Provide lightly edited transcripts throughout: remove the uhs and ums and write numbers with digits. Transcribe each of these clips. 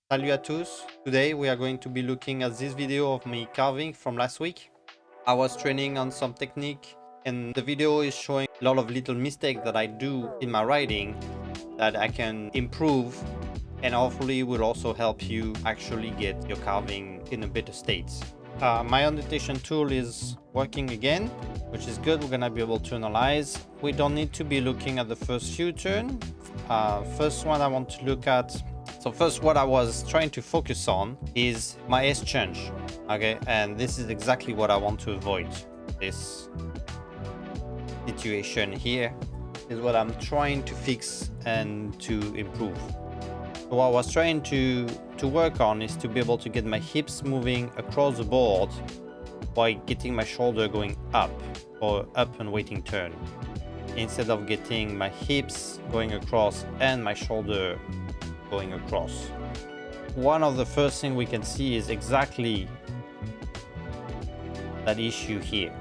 Salut à tous. Today we are going to be looking at this video of me carving from last week. I was training on some technique and the video is showing a lot of little mistakes that I do in my writing that I can improve, and hopefully will also help you actually get your carving in a better state. My annotation tool is working again, which is good. We're gonna be able to analyze. We don't need to be looking at the first few turns. First one I want to look at. So first, what I was trying to focus on is my S change. Okay, and this is exactly what I want to avoid. This situation here is what I'm trying to fix and to improve. So what I was trying to work on is to be able to get my hips moving across the board while getting my shoulder going up, or up and waiting turn, instead of getting my hips going across and my shoulder going across. One of the first thing we can see is exactly that issue here.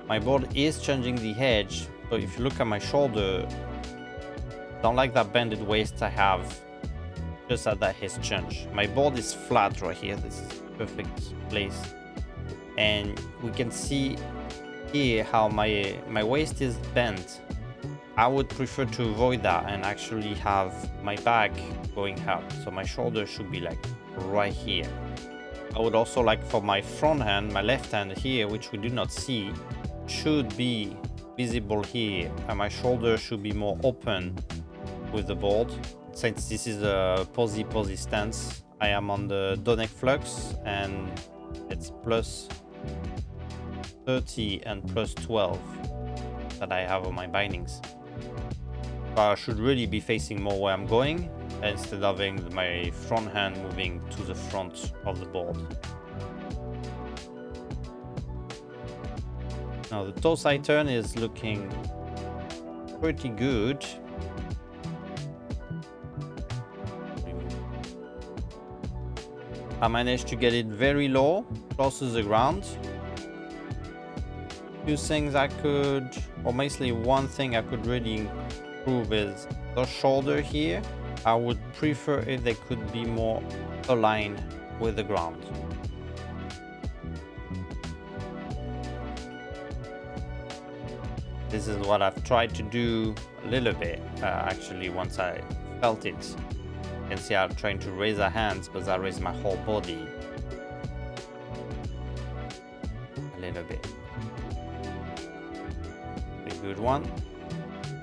My board is changing the edge, but if you look at my shoulder, don't like that bended waist I have just at that edge change. My board is flat right here. This is perfect place, and we can see here how my waist is bent. I would prefer to avoid that and actually have my back going up. So my shoulder should be like right here. I would also like for my front hand, my left hand here, which we do not see, should be visible here. And my shoulder should be more open with the board. Since this is a posy stance, I am on the Donek flux and it's plus 30 and plus 12 that I have on my bindings. I should really be facing more where I'm going instead of having my front hand moving to the front of the board. Now the toe side turn is looking pretty good. I managed to get it very low, close to the ground. Few things I could, or mostly one thing I could really improve is the shoulder here. I would prefer if they could be more aligned with the ground. This is what I've tried to do a little bit, actually, once I felt it. You can see I'm trying to raise the hands, but I raise my whole body a little bit. Pretty good one.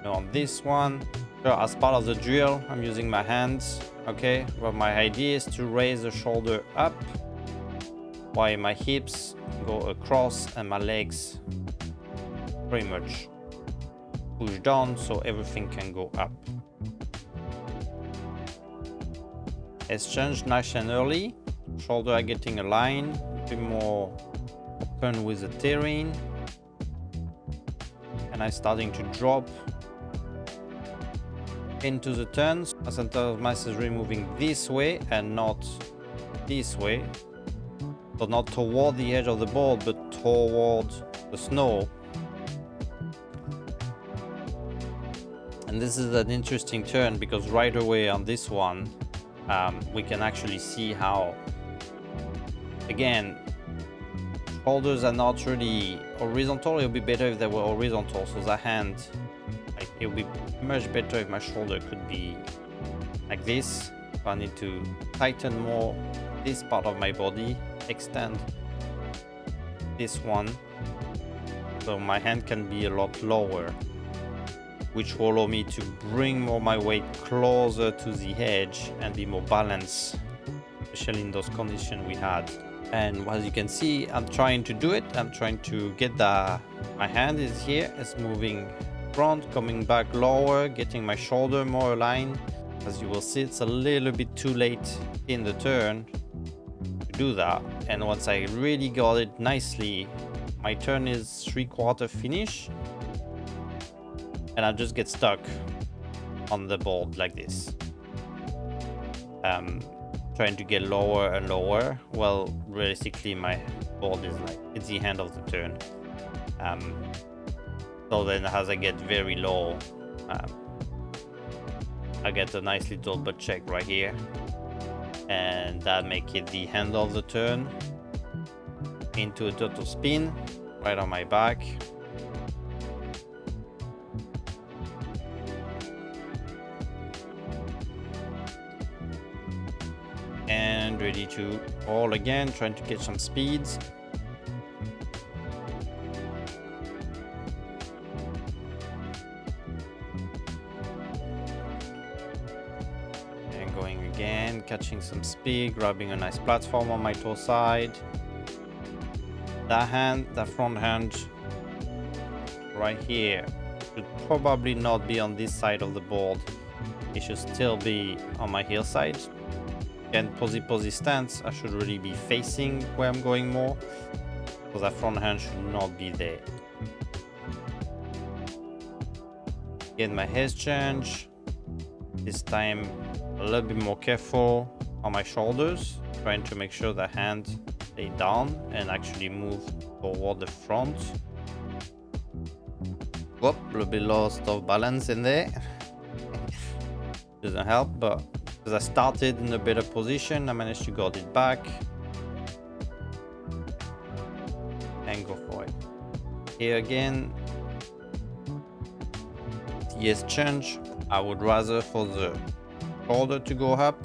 Now on this one, as part of the drill, I'm using my hands, okay? But my idea is to raise the shoulder up while my hips go across and my legs pretty much push down so everything can go up. Exchange nice and early. Shoulder are getting aligned, a bit more open with the terrain. And I'm starting to drop into the turns. My center of mass is really moving this way and not this way. So not toward the edge of the board, but toward the snow. And this is an interesting turn because right away on this one, we can actually see how, again, shoulders are not really horizontal. It would be better if they were horizontal. So the hand, like, it would be much better if my shoulder could be like this. So I need to tighten more this part of my body, extend this one, so my hand can be a lot lower, which will allow me to bring more my weight closer to the edge and be more balanced, especially in those conditions we had. And as you can see, I'm trying to do it. I'm trying to get my hand is here, it's moving front, coming back lower, getting my shoulder more aligned. As you will see, it's a little bit too late in the turn to do that. And once I really got it nicely, my turn is 3/4 finish. And I just get stuck on the board like this. Trying to get lower and lower. Well, realistically, my board is like, it's the end of the turn. So then as I get very low, I get a nice little butt check right here. and that make it the end of the turn into a total spin right on my back. And ready to roll again, trying to get some speeds. And going again, catching some speed, grabbing a nice platform on my toe side. That front hand right here should probably not be on this side of the board. It should still be on my heel side. Again, posy stance, I should really be facing where I'm going more, so that front hand should not be there. Get my head change. This time a little bit more careful on my shoulders, trying to make sure the hand stay down and actually move toward the front. Whoop, a little bit lost of balance in there. Doesn't help, but because I started in a better position, I managed to get it back and go for it. Here again, yes, change. I would rather for the shoulder to go up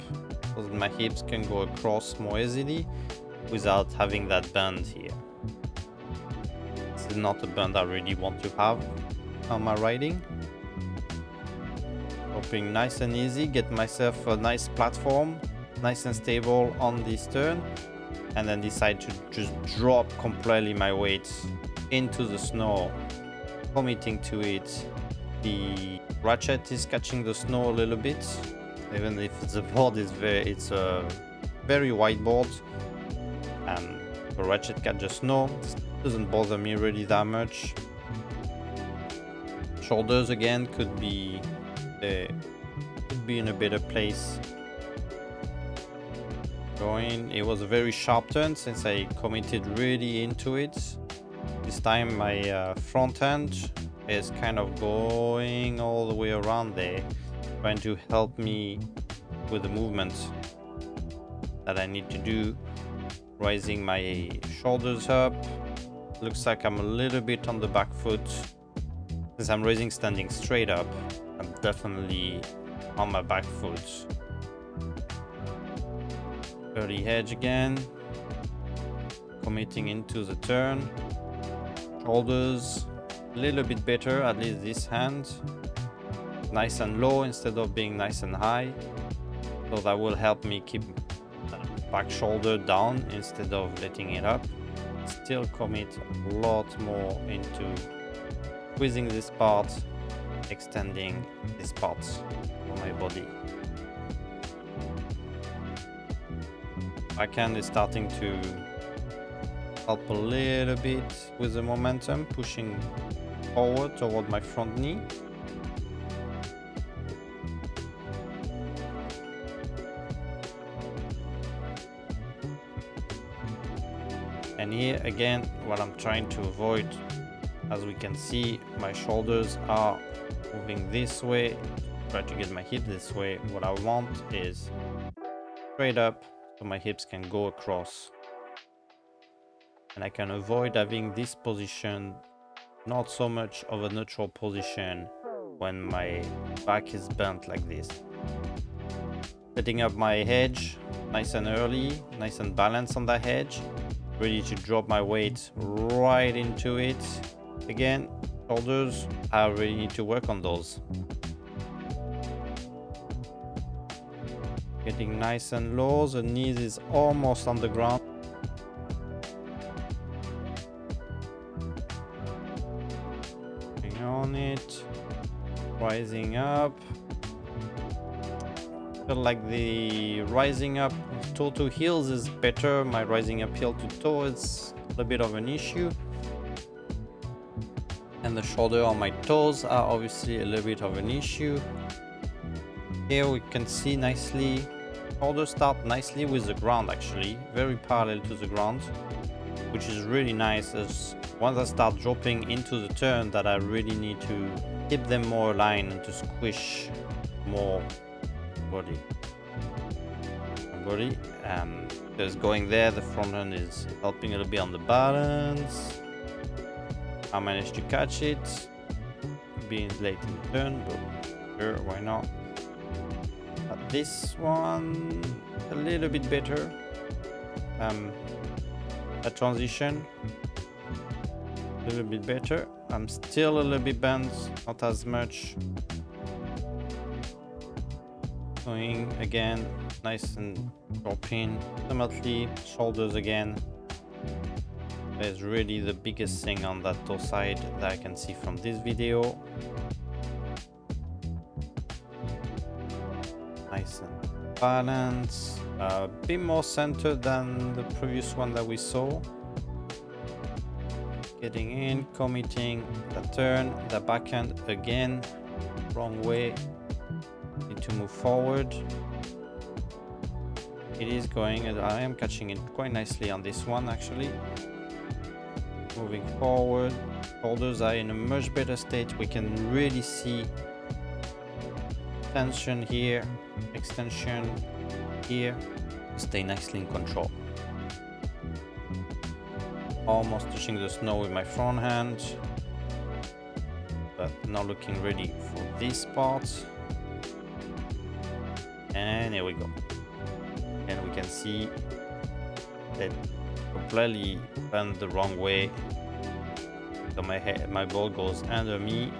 so that my hips can go across more easily without having that bend here. This is not a bend I really want to have on my riding. Hopping nice and easy, get myself a nice platform, nice and stable on this turn, and then decide to just drop completely my weight into the snow, committing to it. The ratchet is catching the snow a little bit, even if the board is it's a very wide board. The ratchet catch the snow, doesn't bother me really that much. Shoulders again could be in a better place. It was a very sharp turn since I committed really into it. This time my front hand is kind of going all the way around there, trying to help me with the movement that I need to do. Raising my shoulders up. Looks like I'm a little bit on the back foot. Since I'm raising standing straight up, I'm definitely on my back foot. Early edge again. Committing into the turn. Shoulders a little bit better, at least this hand. Nice and low instead of being nice and high. So that will help me keep back shoulder down instead of letting it up. Still commit a lot more into squeezing this part, extending this part of my body. Backhand is starting to help a little bit with the momentum, pushing forward toward my front knee. And here again, what I'm trying to avoid, as we can see, my shoulders are moving this way. Try to get my hip this way. What I want is straight up so my hips can go across. And I can avoid having this position, not so much of a neutral position when my back is bent like this. Setting up my hedge nice and early, nice and balanced on that hedge. Ready to drop my weight right into it. Again, shoulders, I really need to work on those. Getting nice and low, the knees is almost on the ground. Hang on it, rising up. Feel like the rising up toe to heels is better. My rising up heel to toe is a bit of an issue. And the shoulder on my toes are obviously a little bit of an issue. Here we can see nicely, shoulders start nicely with the ground actually, very parallel to the ground, which is really nice. As once I start dropping into the turn, that I really need to keep them more aligned and to squish more body. body. Just going there, the front end is helping a little bit on the balance. I managed to catch it, being late in the turn, but sure, why not? But this one a little bit better. A transition a little bit better. I'm still a little bit bent, not as much. Going again, nice and dropping. Ultimately, shoulders again. Is really the biggest thing on that toe side that I can see from this video. Nice and balanced. A bit more centered than the previous one that we saw. Getting in, committing the turn, the backhand again, wrong way. Need to move forward. It is going, and I am catching it quite nicely on this one actually. Moving forward, shoulders are in a much better state. We can really see tension here, extension here. Stay nicely in control. Almost touching the snow with my front hand, but not looking ready for this part. And here we go. And we can see that completely bent the wrong way. So my ball goes under me,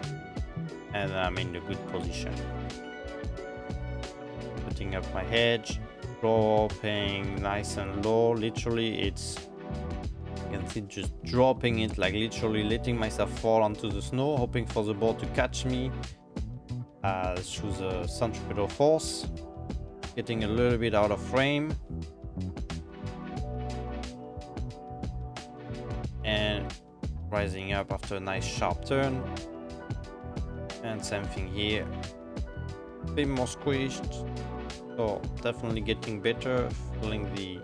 and I'm in a good position. Putting up my hedge, dropping nice and low. Literally, it's, you can see just dropping it, like literally letting myself fall onto the snow, hoping for the ball to catch me through the centripetal force. Getting a little bit out of frame. And rising up after a nice sharp turn. And same thing here. A bit more squished. So definitely getting better, feeling the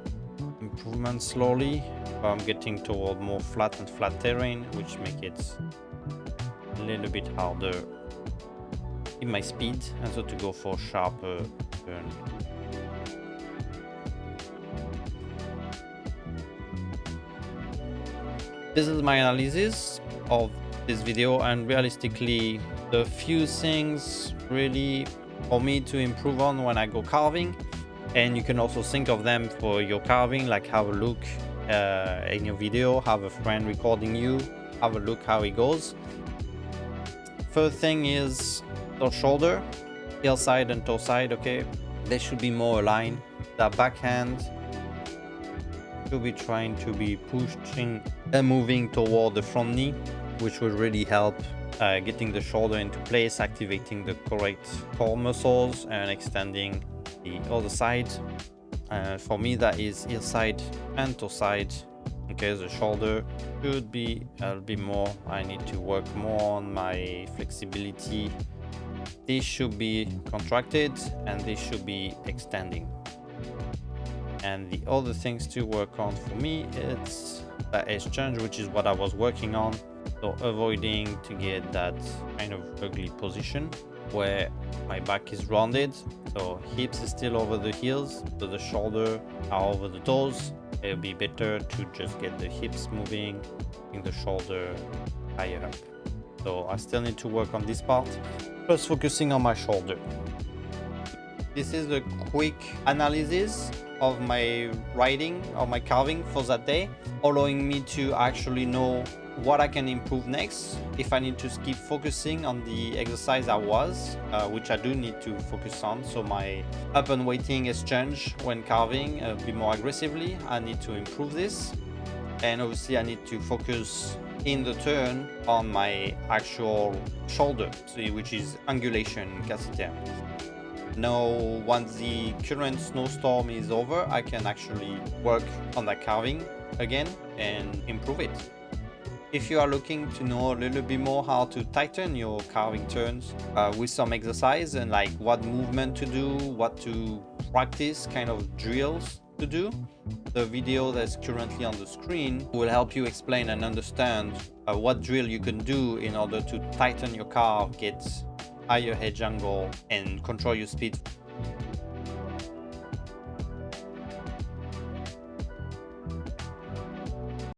improvement slowly. I'm getting toward more flat and flat terrain, which make it a little bit harder in my speed, and so to go for sharper turn. This is my analysis of this video, and realistically the few things really for me to improve on when I go carving, and you can also think of them for your carving, like have a look in your video, have a friend recording you, have a look how it goes. First thing is the shoulder, heel side and toe side. Okay, they should be more aligned. The backhand should be trying to be pushing and moving toward the front knee, which will really help getting the shoulder into place, activating the correct core muscles and extending the other side. For me, that is heel side and toe side. Okay, the shoulder should be a little bit more. I need to work more on my flexibility. This should be contracted and this should be extending. And the other things to work on for me, it's the exchange, which is what I was working on. So avoiding to get that kind of ugly position where my back is rounded. So hips is still over the heels, so the shoulder are over the toes. It'll be better to just get the hips moving, bring the shoulder higher up. So I still need to work on this part, plus focusing on my shoulder. This is a quick analysis of my riding or my carving for that day, allowing me to actually know what I can improve next, if I need to keep focusing on the exercise I was, which I do need to focus on. So my up and waiting exchange when carving a bit more aggressively, I need to improve this. And obviously I need to focus in the turn on my actual shoulder, which is angulation in cassiter. Now, once the current snowstorm is over, I can actually work on that carving again and improve it. If you are looking to know a little bit more how to tighten your carving turns with some exercise and like what movement to do, what to practice, kind of drills to do, the video that's currently on the screen will help you explain and understand what drill you can do in order to tighten your carve, get higher edge angle and control your speed.